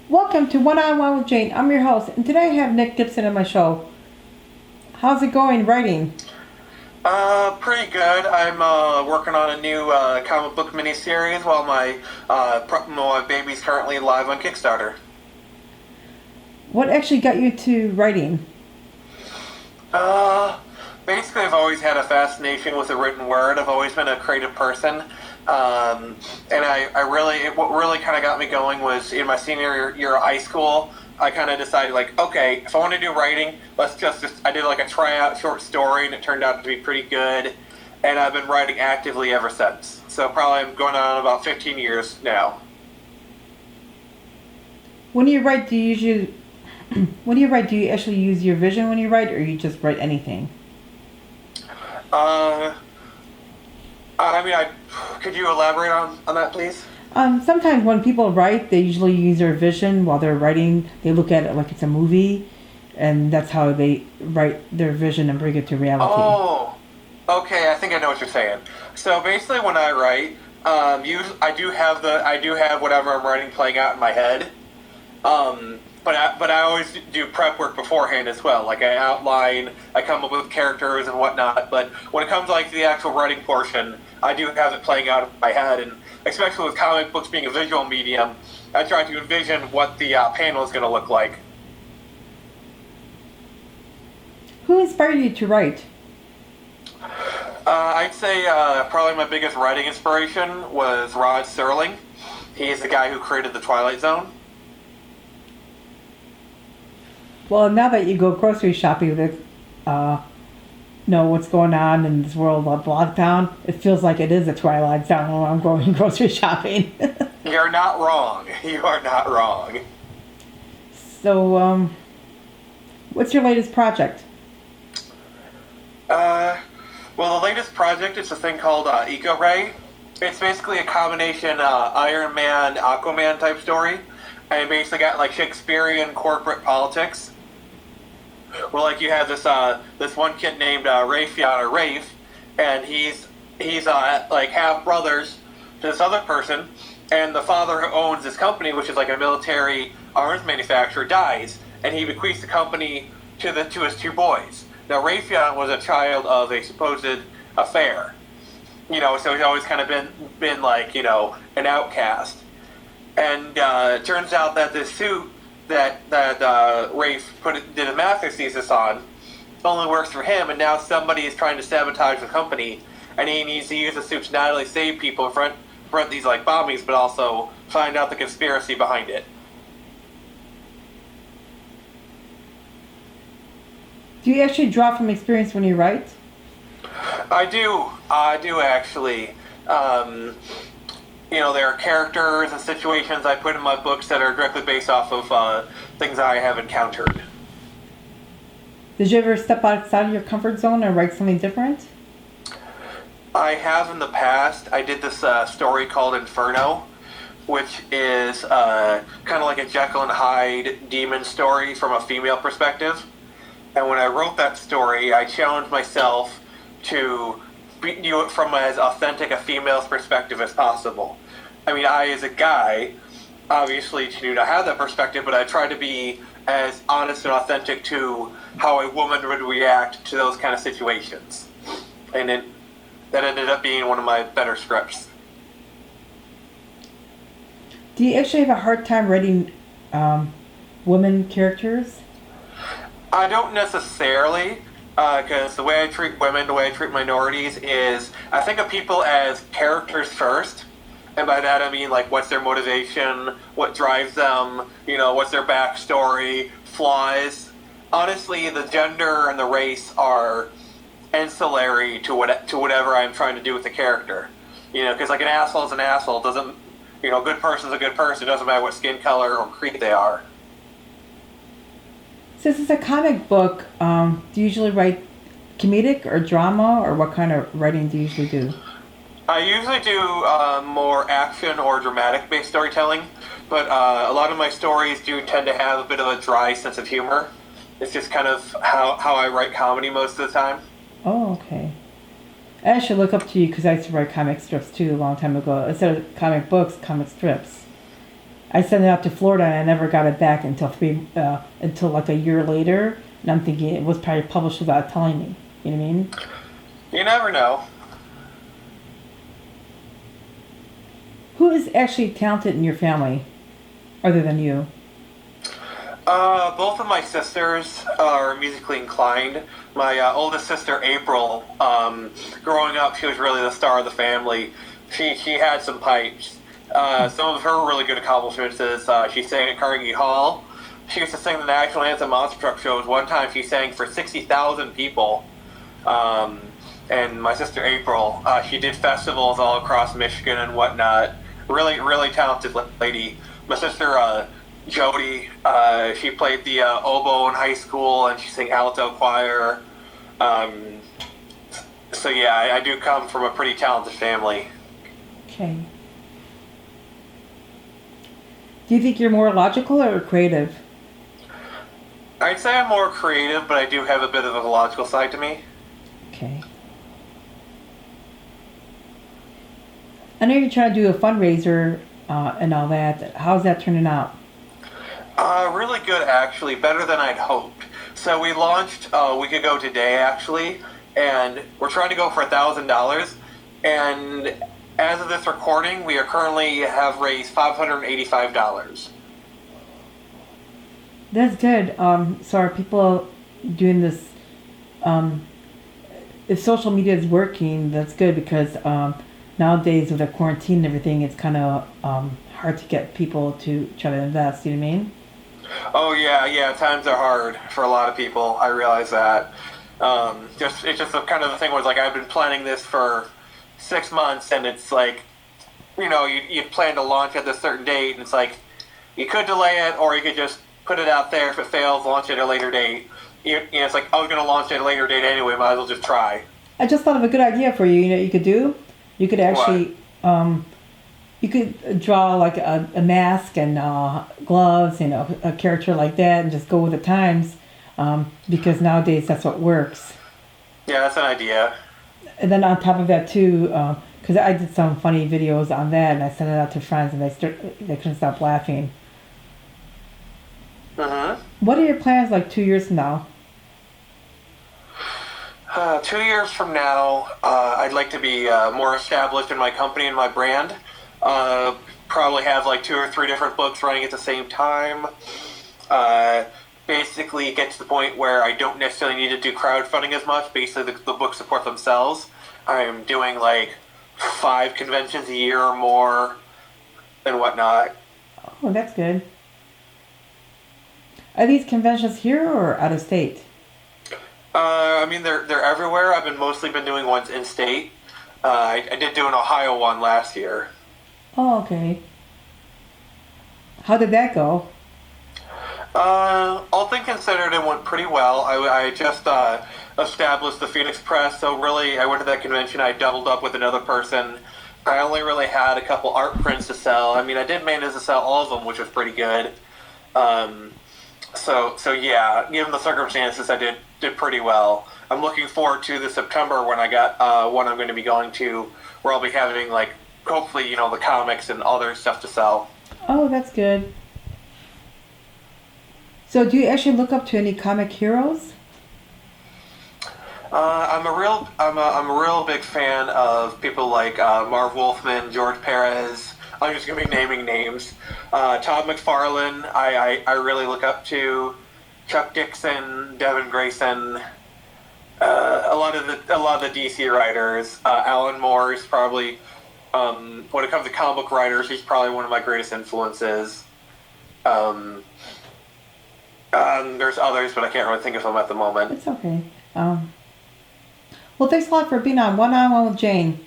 Welcome to One on One with Jane. I'm your host, and today I have Nick Gibson on my show. How's it going writing? Pretty good. I'm working on a new comic book miniseries while my baby's currently live on Kickstarter. What actually got you to writing? Uh, Basically, I've always had a fascination with the written word. I've always been a creative person. And what really kind of got me going was in my senior year of high school. I kind of decided, like, okay, if I want to do writing, I did like a tryout short story, and it turned out to be pretty good. And I've been writing actively ever since. So probably I'm going on about 15 years now. When you write, do you usually when you write, do you actually use your vision when you write, or you just write anything? Uh, could you elaborate on that, please? Sometimes when people write, they usually use their vision while they're writing. They look at it like it's a movie, and that's how they write their vision and bring it to reality. Oh, okay. I think I know what you're saying. So basically, when I write, I do have whatever I'm writing playing out in my head. But I always do prep work beforehand as well. Like I outline, I come up with characters and whatnot. But when it comes to like the actual writing portion, I do have it playing out in my head. And especially with comic books being a visual medium, I try to envision what the panel is going to look like. Who inspired you to write? I'd say probably my biggest writing inspiration was Rod Serling. He's the guy who created the Twilight Zone. Well, now that you go grocery shopping with, know what's going on in this world of lockdown, it feels like it is a twilight zone when I'm going grocery shopping. You're not wrong. You are not wrong. So, what's your latest project? Well, the latest project is a thing called Eco Ray. It's basically a combination Iron Man, Aquaman type story. And it basically got like Shakespearean corporate politics. Well, like you have this one kid named Raytheon or Rafe, and he's like half brothers to this other person, and the father who owns this company, which is like a military arms manufacturer, dies, and he bequeaths the company to his two boys. Now, Raytheon was a child of a supposed affair, so he's always kind of been like an outcast, and it turns out that this suit that Rafe did a master's thesis on only works for him, and now somebody is trying to sabotage the company, and he needs to use the suit to not only save people and prevent these like bombings, but also find out the conspiracy behind it. Do you actually draw from experience when you write? I do actually. There are characters and situations I put in my books that are directly based off of things I have encountered. Did you ever step outside of your comfort zone and write something different? I have in the past. I did this story called Inferno, which is kind of like a Jekyll and Hyde demon story from a female perspective. And when I wrote that story, I challenged myself to view it from as authentic a female's perspective as possible. I mean, I, as a guy, obviously do not have that perspective, but I try to be as honest and authentic to how a woman would react to those kind of situations. And that ended up being one of my better scripts. Do you actually have a hard time writing women characters? I don't necessarily, because the way I treat women, the way I treat minorities is I think of people as characters first. And by that I mean, like, what's their motivation, what drives them, what's their backstory, flaws. Honestly, the gender and the race are ancillary to whatever I'm trying to do with the character. Because like an asshole is an asshole. Doesn't, a good person's a good person. It doesn't matter what skin color or creed they are. Since it's a comic book, do you usually write comedic or drama, or what kind of writing do you usually do? I usually do more action or dramatic-based storytelling, but a lot of my stories do tend to have a bit of a dry sense of humor. It's just kind of how I write comedy most of the time. Oh, okay. I should look up to you because I used to write comic strips too a long time ago. Instead of comic books, comic strips. I sent it out to Florida and I never got it back until like a year later. And I'm thinking it was probably published without telling me. You know what I mean? You never know. Who is actually talented in your family, other than you? Both of my sisters are musically inclined. My oldest sister, April, growing up, she was really the star of the family. She had some pipes. Some of her really good accomplishments is she sang at Carnegie Hall. She used to sing the national anthem monster truck shows. One time she sang for 60,000 people. And my sister, April, she did festivals all across Michigan and whatnot. Really, really talented lady. My sister, Jody, she played the oboe in high school and she sang alto choir. So yeah, I do come from a pretty talented family. Okay. Do you think you're more logical or creative? I'd say I'm more creative, but I do have a bit of a logical side to me. Okay. I know you're trying to do a fundraiser and all that. How's that turning out? Really good, actually. Better than I'd hoped. So we launched a week ago today, actually, and we're trying to go for $1,000. And as of this recording, we are currently have raised $585. That's good. So are people doing this? If social media is working, that's good because nowadays with the quarantine and everything, it's kind of hard to get people to try to invest. You know what I mean? Oh yeah. Times are hard for a lot of people. I realize that. It's just kind of the thing was like I've been planning this for 6 months, and it's like, you plan to launch at this certain date, and it's like you could delay it, or you could just put it out there. If it fails, launch it at a later date. It's like I was going to launch it at a later date anyway. Might as well just try. I just thought of a good idea for you. You know, what you could do. You could actually, you could draw like a mask and gloves, a character like that, and just go with the times, because nowadays that's what works. Yeah, that's an idea. And then on top of that too, because I did some funny videos on that, and I sent it out to friends, and they couldn't stop laughing. What are your plans like 2 years from now? 2 years from now, I'd like to be more established in my company and my brand. Probably have like 2 or 3 different books running at the same time. Basically get to the point where I don't necessarily need to do crowdfunding as much. Basically, the books support themselves. I'm doing like 5 conventions a year or more and whatnot. Oh, that's good. Are these conventions here or out of state? I mean, they're everywhere. I've mostly been doing ones in state. I did do an Ohio one last year. Oh, okay. How did that go? All things considered, it went pretty well. I just established the Phoenix Press, so really, I went to that convention. I doubled up with another person. I only really had a couple art prints to sell. I mean, I did manage to sell all of them, which was pretty good. So yeah, given the circumstances, I did pretty well. I'm looking forward to the September when I got one I'm going to be going to, where I'll be having like hopefully the comics and other stuff to sell. Oh, that's good. So, do you actually look up to any comic heroes? I'm a real big fan of people like Marv Wolfman, George Perez. I'm just gonna be naming names. Todd McFarlane, I really look up to. Chuck Dixon, Devin Grayson, a lot of the DC writers. Alan Moore is probably when it comes to comic book writers, he's probably one of my greatest influences. There's others, but I can't really think of them at the moment. It's okay. Well, thanks a lot for being on One-on-One with Jane.